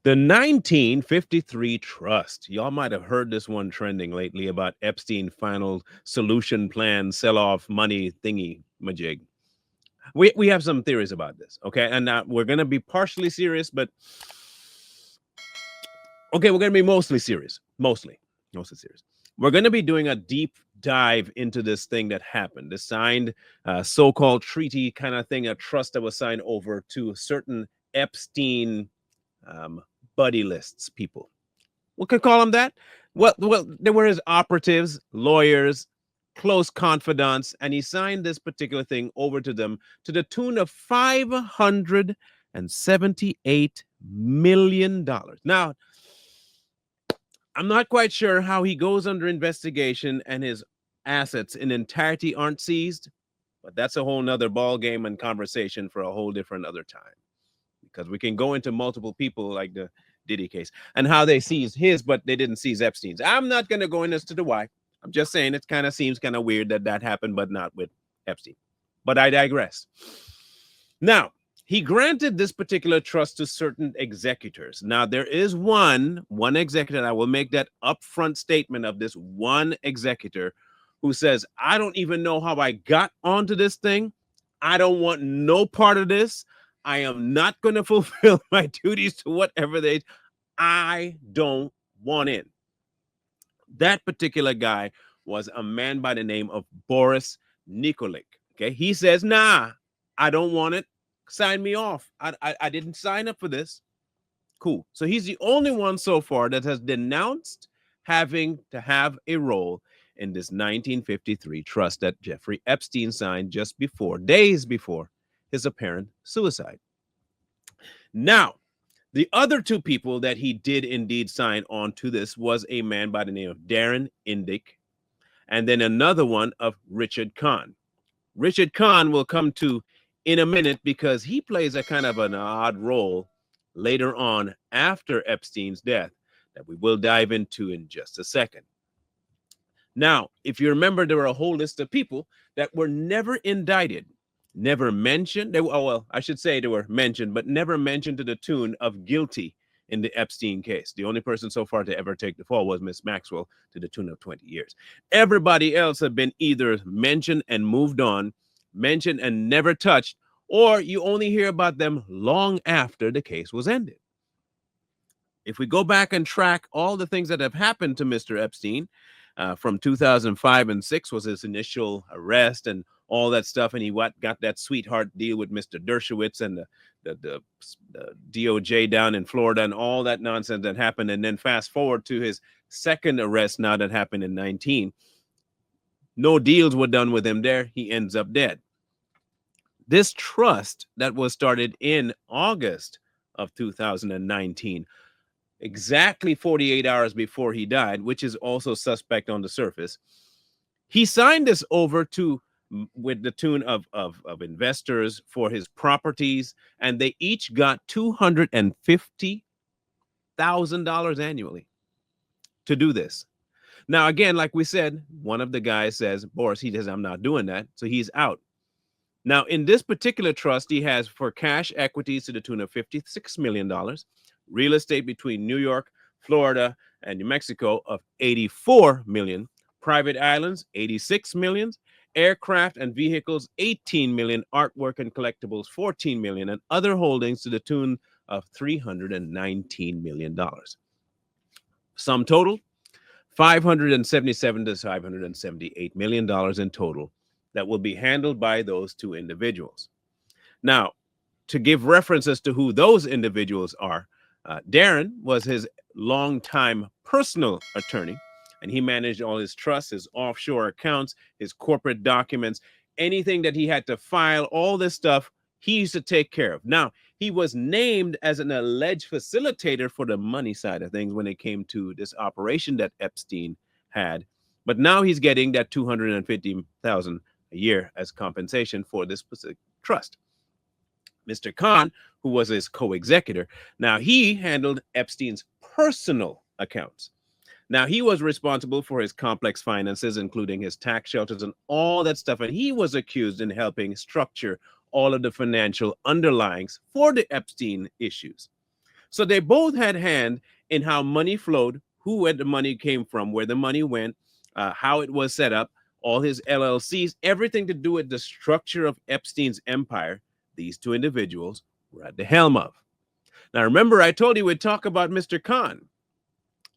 The 1953 trust. Y'all might have heard this one trending lately about Epstein final solution plan, sell off money thingy majig. We have some theories about this, okay? And we're going to be partially serious, but okay, we're going to be mostly serious. Mostly serious. We're going to be doing a deep dive into this thing that happened, the signed so-called treaty kind of thing, a trust that was signed over to certain Epstein um, buddy lists people. We could call them that. Well, they were his operatives, lawyers, close confidants, and he signed this particular thing over to them to the tune of $578 million. Now, I'm not quite sure how he goes under investigation and his assets in entirety aren't seized, but that's a whole nother ball game and conversation for a whole different other time. Because we can go into multiple people like the Diddy case and how they seized his, but they didn't seize Epstein's. I'm not going to go into the why. I'm just saying it kind of seems kind of weird that that happened, but not with Epstein. But I digress. Now, he granted this particular trust to certain executors. Now, there is one executor, and I will make that upfront statement of this one executor who says, I don't even know how I got onto this thing. I don't want no part of this. I am not going to fulfill my duties to whatever I don't want in. That particular guy was a man by the name of Boris Nikolic. Okay. He says, nah, I don't want it. Sign me off. I didn't sign up for this. Cool. So he's the only one so far that has denounced having to have a role in this 1953 trust that Jeffrey Epstein signed just days before his apparent suicide. Now, the other two people that he did indeed sign on to this was a man by the name of Darren Indyke, and then another one of Richard Kahn. Richard Kahn will come to in a minute because he plays a kind of an odd role later on after Epstein's death that we will dive into in just a second. Now, if you remember, there were a whole list of people that were never indicted, never mentioned. They were mentioned, but never mentioned to the tune of guilty in the Epstein case. The only person so far to ever take the fall was Miss Maxwell to the tune of 20 years. Everybody else have been either mentioned and moved on, mentioned and never touched, or you only hear about them long after the case was ended. If we go back and track all the things that have happened to Mr. Epstein, from 2005 and 6 was his initial arrest and all that stuff, and he got that sweetheart deal with Mr. Dershowitz and the DOJ down in Florida and all that nonsense that happened, and then fast forward to his second arrest now that happened in 19. No deals were done with him there. He ends up dead. This trust that was started in August of 2019, exactly 48 hours before he died, which is also suspect on the surface, he signed this over to with the tune of investors for his properties, and they each got $250,000 annually to do this. Now, again, like we said, one of the guys says, Boris, he says, I'm not doing that. So he's out. Now, in this particular trust, he has for cash equities to the tune of $56 million, real estate between New York, Florida, and New Mexico of $84 million, private islands, $86 million, aircraft and vehicles, $18 million, artwork and collectibles, $14 million, and other holdings to the tune of $319 million. Sum total, $577 to $578 million in total that will be handled by those two individuals. Now, to give references to who those individuals are, Darren was his longtime personal attorney, and he managed all his trusts, his offshore accounts, his corporate documents, anything that he had to file, all this stuff he used to take care of. Now, he was named as an alleged facilitator for the money side of things when it came to this operation that Epstein had. But now he's getting that $250,000 a year as compensation for this specific trust. Mr. Kahn, who was his co-executor, now he handled Epstein's personal accounts. Now, he was responsible for his complex finances, including his tax shelters and all that stuff. And he was accused in helping structure all of the financial underlyings for the Epstein issues. So they both had hand in how money flowed, where the money came from, where the money went, how it was set up, all his LLCs, everything to do with the structure of Epstein's empire. These two individuals were at the helm of. Now, remember, I told you we'd talk about Mr. Kahn.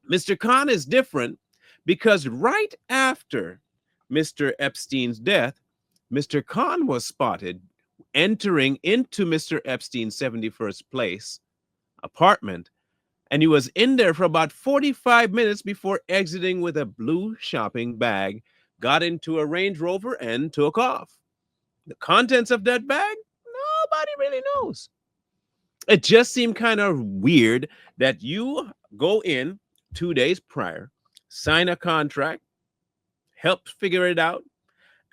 Mr. Kahn is different because right after Mr. Epstein's death, Mr. Kahn was spotted entering into Mr. Epstein's 71st place apartment, and he was in there for about 45 minutes before exiting with a blue shopping bag, got into a Range Rover, and took off. The contents of that bag, nobody really knows. It just seemed kind of weird that you go in 2 days prior, sign a contract, help figure it out,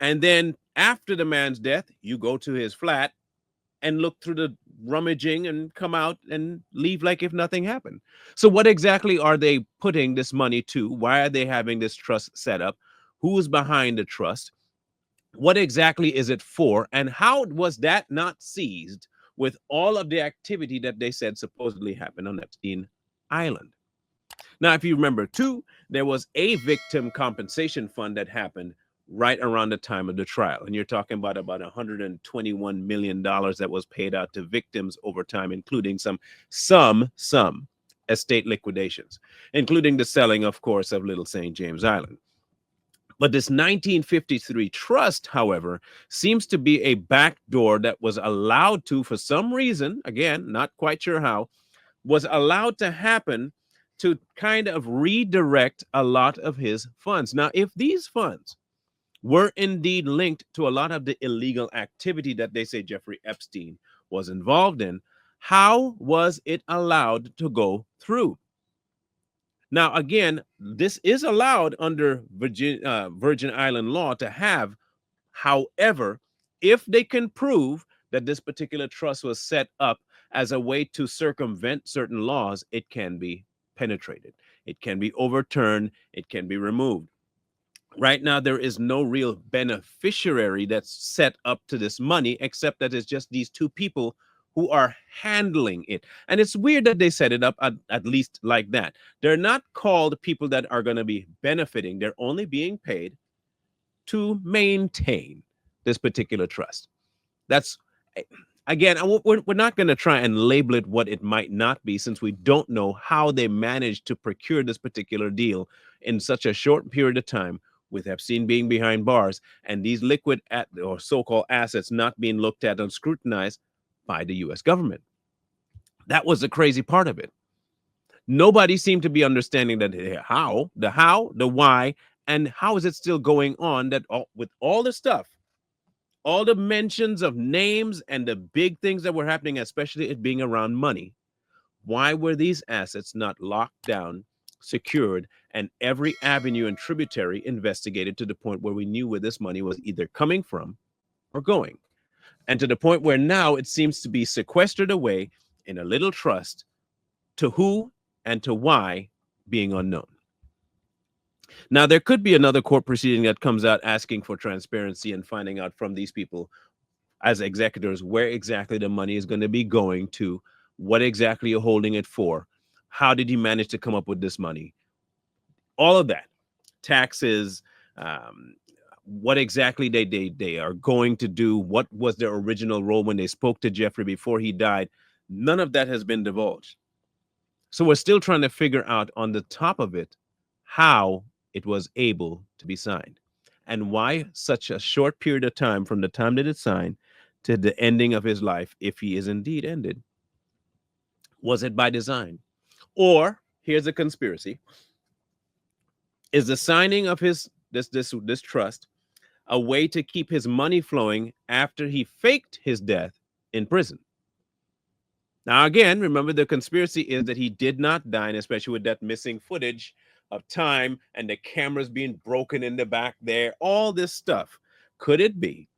and then after the man's death, you go to his flat and look through the rummaging and come out and leave like if nothing happened. So what exactly are they putting this money to? Why are they having this trust set up? Who's behind the trust? What exactly is it for? And how was that not seized with all of the activity that they said supposedly happened on Epstein Island? Now, if you remember too, there was a victim compensation fund that happened right around the time of the trial. And you're talking about $121 million that was paid out to victims over time, including some estate liquidations, including the selling, of course, of Little St. James Island. But this 1953 trust, however, seems to be a backdoor that was allowed to, for some reason, again, not quite sure how, was allowed to happen to kind of redirect a lot of his funds. Now, if these funds were indeed linked to a lot of the illegal activity that they say Jeffrey Epstein was involved in, how was it allowed to go through? Now, again, this is allowed under Virgin Island law to have. However, if they can prove that this particular trust was set up as a way to circumvent certain laws, it can be penetrated. It can be overturned. It can be removed. Right now, there is no real beneficiary that's set up to this money, except that it's just these two people who are handling it. And it's weird that they set it up at least like that. They're not called people that are going to be benefiting. They're only being paid to maintain this particular trust. That's, again, we're not going to try and label it what it might not be, since we don't know how they managed to procure this particular deal in such a short period of time, with Epstein being behind bars and these liquid or so-called assets not being looked at and scrutinized by the U.S. government. That was the crazy part of it. Nobody seemed to be understanding that the why, and how is it still going on, that with all the stuff, all the mentions of names and the big things that were happening, especially it being around money, why were these assets not locked down, secured, and every avenue and tributary investigated to the point where we knew where this money was either coming from or going? And to the point where now it seems to be sequestered away in a little trust, to who and to why being unknown. Now, there could be another court proceeding that comes out asking for transparency and finding out from these people as executors where exactly the money is going to be going to, what exactly you're holding it for, how did you manage to come up with this money, all of that, taxes, what exactly they are going to do, what was their original role when they spoke to Jeffrey before he died. None of that has been divulged. So we're still trying to figure out, on the top of it, how it was able to be signed and why such a short period of time from the time that it's signed to the ending of his life, if he is indeed ended. Was it by design? Or, here's a conspiracy, is the signing of his this trust a way to keep his money flowing after he faked his death in prison? Now, again, remember, the conspiracy is that he did not die, and especially with that missing footage of time and the cameras being broken in the back there, all this stuff. Could it be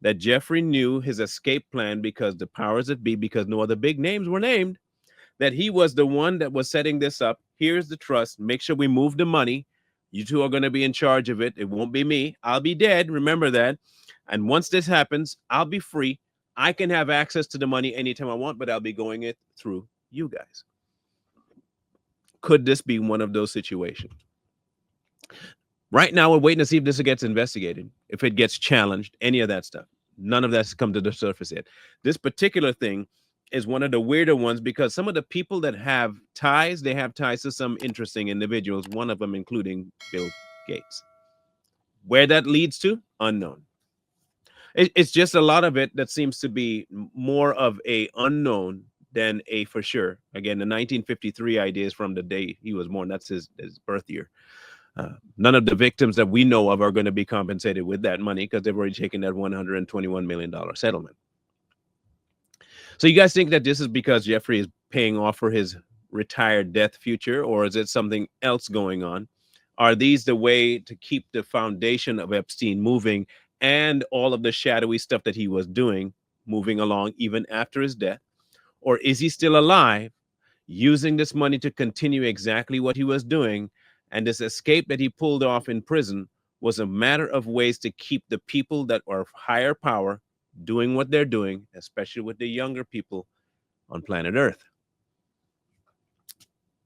that Jeffrey knew his escape plan, because the powers that be, because no other big names were named, that he was the one that was setting this up? Here's the trust. Make sure we move the money. You two are going to be in charge of it. It won't be me. I'll be dead. Remember that. And once this happens, I'll be free. I can have access to the money anytime I want, but I'll be going it through you guys. Could this be one of those situations? Right now, we're waiting to see if this gets investigated, if it gets challenged, any of that stuff. None of that's come to the surface yet. This particular thing is one of the weirder ones because some of the people that have ties, they have ties to some interesting individuals, one of them including Bill Gates. Where that leads to, unknown. It's just a lot of it that seems to be more of a unknown than a for sure. Again, the 1953 idea is from the day he was born. That's his birth year. None of the victims that we know of are going to be compensated with that money because they've already taken that $121 million settlement. So you guys think that this is because Jeffrey is paying off for his retired death future, or is it something else going on? Are these the way to keep the foundation of Epstein moving and all of the shadowy stuff that he was doing moving along even after his death? Or is he still alive, using this money to continue exactly what he was doing? And this escape that he pulled off in prison was a matter of ways to keep the people that are of higher power doing what they're doing, especially with the younger people on planet Earth.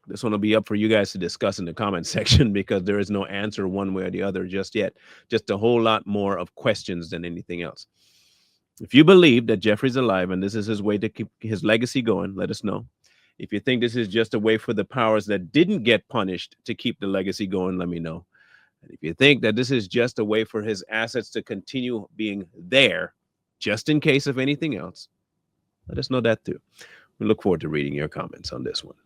This one will be up for you guys to discuss in the comment section because there is no answer one way or the other just yet. Just a whole lot more of questions than anything else. If you believe that Jeffrey's alive and this is his way to keep his legacy going, let us know. If you think this is just a way for the powers that didn't get punished to keep the legacy going, let me know. And if you think that this is just a way for his assets to continue being there, just in case of anything else, let us know that too. We look forward to reading your comments on this one.